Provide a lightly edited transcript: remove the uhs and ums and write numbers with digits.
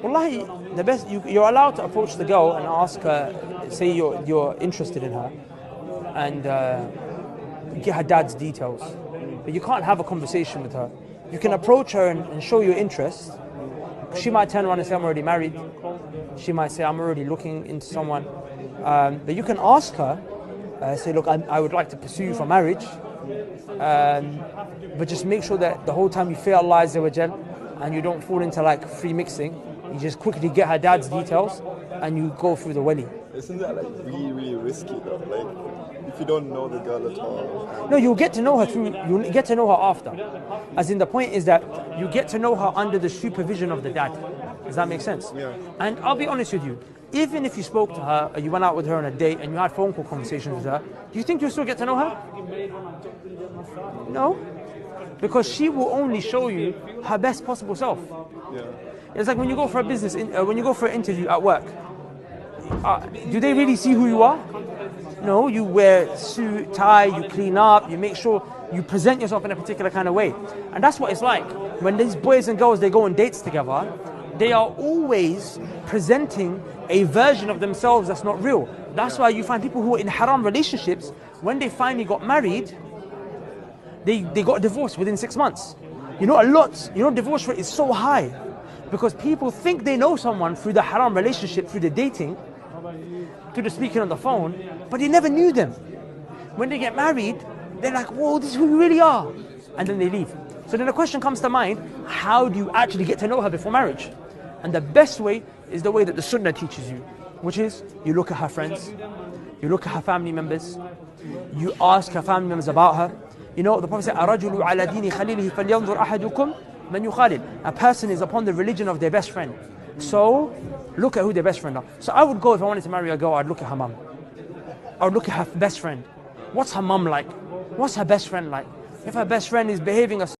Wallahi, the best, you're allowed to approach the girl and ask her, say you're interested in her, and get her dad's details. But you can't have a conversation with her. You can approach her and show your interest. She might turn around and say, I'm already married. She might say, I'm already looking into someone. But you can ask her, say, look, I would like to pursue you for marriage. But just make sure that the whole time you fear Allah Azza wa Jal, and you don't fall into like free mixing. You just quickly get her dad's details and you go through the wali. Isn't that like really, really risky though? Like, if you don't know the girl at all. No, you'll get to know her you'll get to know her after. As in, the point is that you get to know her under the supervision of the dad. Does that make sense? Yeah. And I'll be honest with you, even if you spoke to her or you went out with her on a date and you had phone call conversations with her, do you think you'll still get to know her? No. Because she will only show you her best possible self. Yeah. It's like when you go for a when you go for an interview at work, do they really see who you are? No, you wear suit, tie, you clean up, you make sure you present yourself in a particular kind of way. And that's what it's like. When these boys and girls, they go on dates together, they are always presenting a version of themselves that's not real. That's why you find people who are in haram relationships, when they finally got married, they got divorced within 6 months. Divorce rate is so high because people think they know someone through the haram relationship, through the dating, through the speaking on the phone, but they never knew them. When they get married, they're like, whoa, this is who you really are. And then they leave. So then the question comes to mind, how do you actually get to know her before marriage? And the best way is the way that the Sunnah teaches you, which is you look at her friends, you look at her family members, you ask her family members about her. You know, the Prophet said, "Arajulu ala dini khalilihi falyanzur ahadukum man yukhalil." A person is upon the religion of their best friend. So, look at who their best friend are. So I would go, if I wanted to marry a girl, I'd look at her mum. I would look at her best friend. What's her mum like? What's her best friend like? If her best friend is behaving a